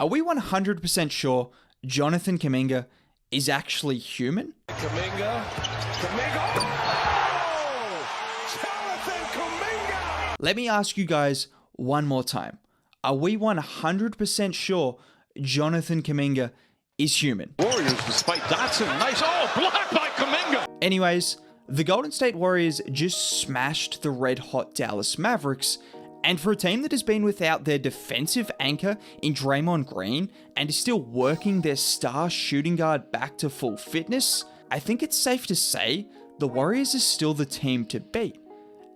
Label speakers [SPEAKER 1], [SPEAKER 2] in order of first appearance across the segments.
[SPEAKER 1] Are we 100% sure Jonathan Kuminga is actually human?
[SPEAKER 2] Kuminga. Oh! Jonathan Kuminga!
[SPEAKER 1] Let me ask you guys one more time. Are we 100% sure Jonathan Kuminga is human?
[SPEAKER 2] Warriors despite Dotson. Nice. Oh, blocked by Kuminga.
[SPEAKER 1] Anyways, the Golden State Warriors just smashed the red-hot Dallas Mavericks, and for a team that has been without their defensive anchor in Draymond Green and is still working their star shooting guard back to full fitness, I think it's safe to say the Warriors are still the team to beat.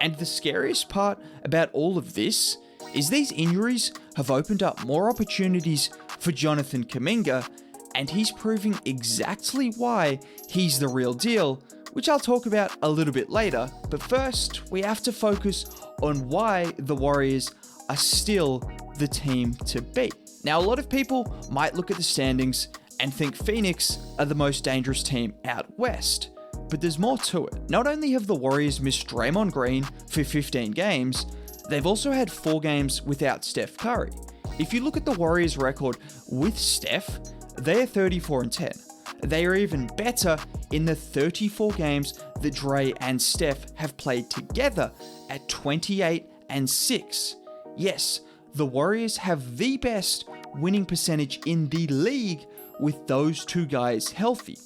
[SPEAKER 1] And the scariest part about all of this is these injuries have opened up more opportunities for Jonathan Kuminga, and he's proving exactly why he's the real deal, which I'll talk about a little bit later. But first, we have to focus on why the Warriors are still the team to beat. Now, a lot of people might look at the standings and think Phoenix are the most dangerous team out west, but there's more to it. Not only have the Warriors missed Draymond Green for 15 games, they've also had 4 games without Steph Curry. If you look at the Warriors' record with Steph, they are 34-10. They are even better in the 34 games that Dre and Steph have played together at 28-6. Yes, the Warriors have the best winning percentage in the league with those two guys healthy.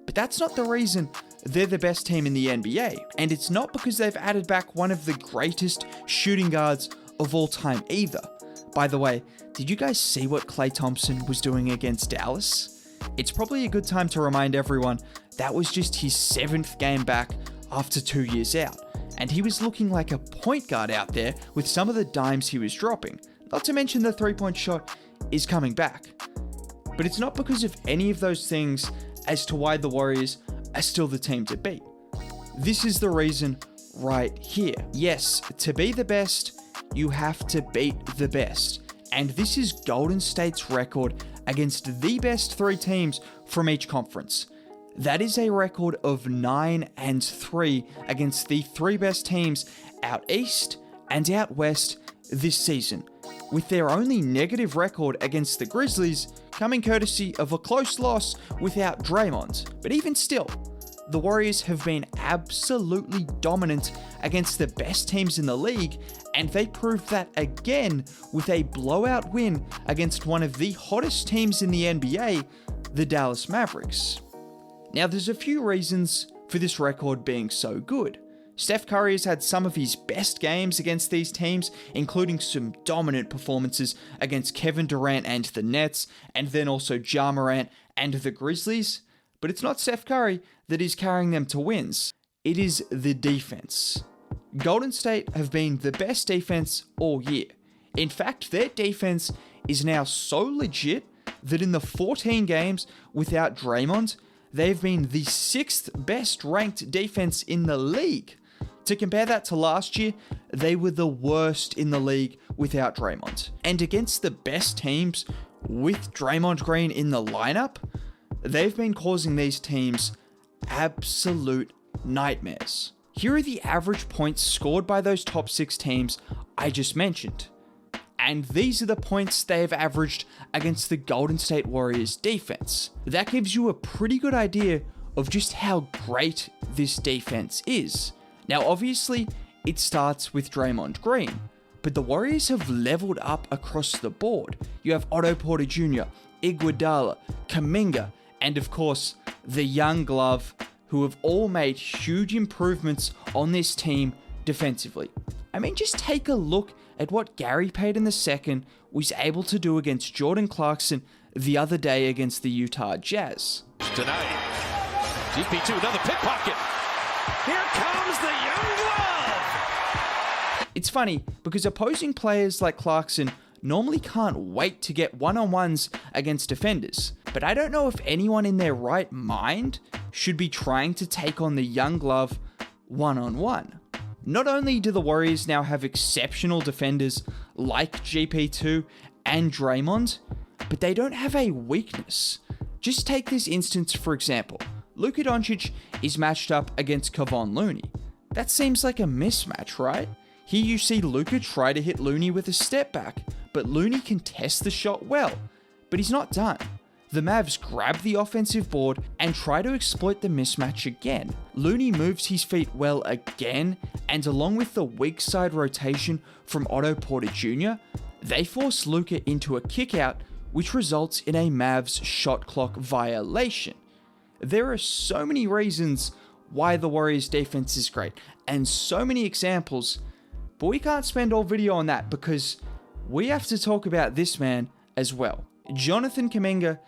[SPEAKER 1] But that's not the reason they're the best team in the NBA. And it's not because they've added back one of the greatest shooting guards of all time either. By the way, did you guys see what Klay Thompson was doing against Dallas? It's probably a good time to remind everyone that was just his 7th game back after 2 years out, and he was looking like a point guard out there with some of the dimes he was dropping. Not to mention the 3-point shot is coming back. But it's not because of any of those things as to why the Warriors are still the team to beat. This is the reason right here. Yes, to be the best, you have to beat the best. And this is Golden State's record against the best 3 teams from each conference. That is a record of 9-3 against the 3 best teams out east and out west this season, with their only negative record against the Grizzlies coming courtesy of a close loss without Draymond. But even still, the Warriors have been absolutely dominant against the best teams in the league, and they proved that again with a blowout win against one of the hottest teams in the NBA, the Dallas Mavericks. Now, there's a few reasons for this record being so good. Steph Curry has had some of his best games against these teams, including some dominant performances against Kevin Durant and the Nets, and then also Ja Morant and the Grizzlies. But it's not Steph Curry that is carrying them to wins. It is the defense. Golden State have been the best defense all year. In fact, their defense is now so legit that in the 14 games without Draymond, they've been the 6th best ranked defense in the league. To compare that to last year, they were the worst in the league without Draymond. And against the best teams with Draymond Green in the lineup, they've been causing these teams absolute nightmares. Here are the average points scored by those top 6 teams I just mentioned. And these are the points they have averaged against the Golden State Warriors defense. That gives you a pretty good idea of just how great this defense is. Now, obviously, it starts with Draymond Green, but the Warriors have leveled up across the board. You have Otto Porter Jr., Iguodala, Kuminga, and of course, the young glove, who have all made huge improvements on this team defensively. I mean, just take a look at what Gary Payton II was able to do against Jordan Clarkson the other day against the Utah Jazz.
[SPEAKER 2] Denied. GP2, another pickpocket. Here comes the young glove.
[SPEAKER 1] It's funny because opposing players like Clarkson normally can't wait to get one-on-ones against defenders, but I don't know if anyone in their right mind should be trying to take on the young glove one-on-one. Not only do the Warriors now have exceptional defenders like GP2 and Draymond, but they don't have a weakness. Just take this instance for example. Luka Doncic is matched up against Kevon Looney. That seems like a mismatch, right? Here you see Luka try to hit Looney with a step back, but Looney can test the shot well. But he's not done. The Mavs grab the offensive board and try to exploit the mismatch again. Looney moves his feet well again, and along with the weak side rotation from Otto Porter Jr., they force Luka into a kickout, which results in a Mavs shot clock violation. There are so many reasons why the Warriors defense is great, and so many examples, but we can't spend all video on that because we have to talk about this man as well. Jonathan Kuminga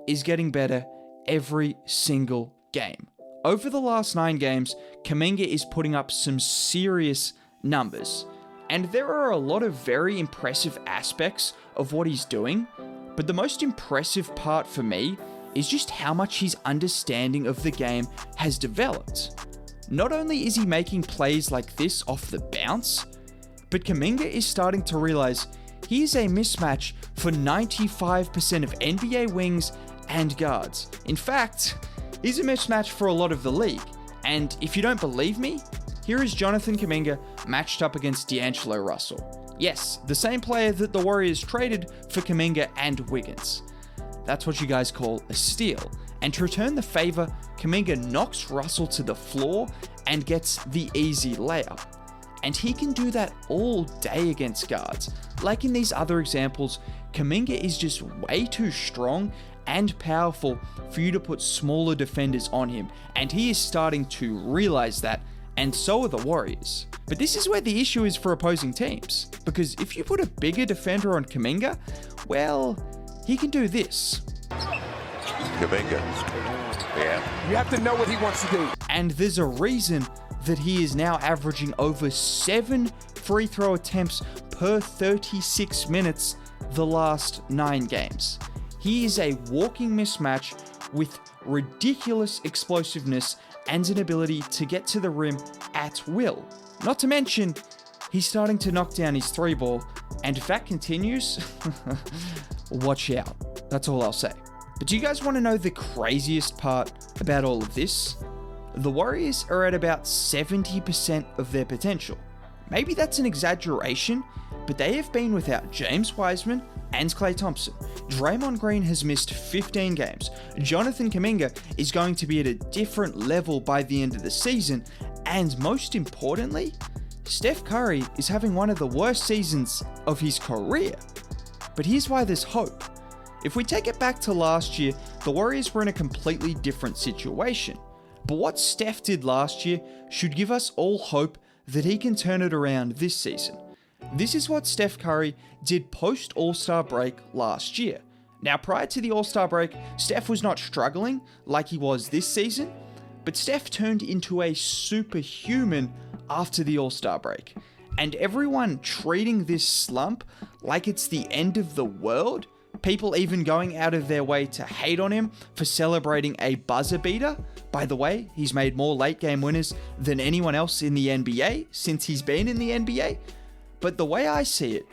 [SPEAKER 1] is getting better every single game. Over the last 9 games, Kuminga is putting up some serious numbers. And there are a lot of very impressive aspects of what he's doing, but the most impressive part for me is just how much his understanding of the game has developed. Not only is he making plays like this off the bounce, but Kuminga is starting to realize he is a mismatch for 95% of NBA wings and guards. In fact, he's a mismatch for a lot of the league. And if you don't believe me, here is Jonathan Kuminga matched up against D'Angelo Russell. Yes, the same player that the Warriors traded for Kuminga and Wiggins. That's what you guys call a steal. And to return the favor, Kuminga knocks Russell to the floor and gets the easy layup. And he can do that all day against guards. Like in these other examples, Kuminga is just way too strong and powerful for you to put smaller defenders on him, and he is starting to realize that, and so are the Warriors. But this is where the issue is for opposing teams, because if you put a bigger defender on Kuminga, well, he can do this.
[SPEAKER 3] Kuminga, yeah.
[SPEAKER 4] You have to know what he wants to do.
[SPEAKER 1] And there's a reason that he is now averaging over 7 free throw attempts per 36 minutes the last 9 games. He is a walking mismatch with ridiculous explosiveness and an ability to get to the rim at will. Not to mention, he's starting to knock down his 3-ball, and if that continues, watch out. That's all I'll say. But do you guys want to know the craziest part about all of this? The Warriors are at about 70% of their potential. Maybe that's an exaggeration, but they have been without James Wiseman and Klay Thompson. Draymond Green has missed 15 games. Jonathan Kuminga is going to be at a different level by the end of the season. And most importantly, Steph Curry is having one of the worst seasons of his career. But here's why there's hope. If we take it back to last year, the Warriors were in a completely different situation. But what Steph did last year should give us all hope that he can turn it around this season. This is what Steph Curry did post All-Star break last year. Now, prior to the All-Star break, Steph was not struggling like he was this season, but Steph turned into a superhuman after the All-Star break. And everyone treating this slump like it's the end of the world, people even going out of their way to hate on him for celebrating a buzzer beater. By the way, he's made more late game winners than anyone else in the NBA since he's been in the NBA. But the way I see it,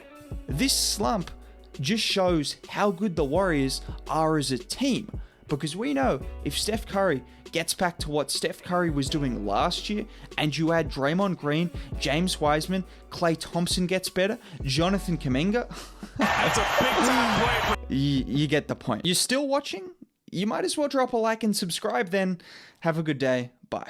[SPEAKER 1] this slump just shows how good the Warriors are as a team. Because we know if Steph Curry gets back to what Steph Curry was doing last year, and you add Draymond Green, James Wiseman, Klay Thompson gets better, Jonathan Kuminga.
[SPEAKER 2] That's a big time play.
[SPEAKER 1] You get the point. You're still watching? You might as well drop a like and subscribe then. Have a good day. Bye.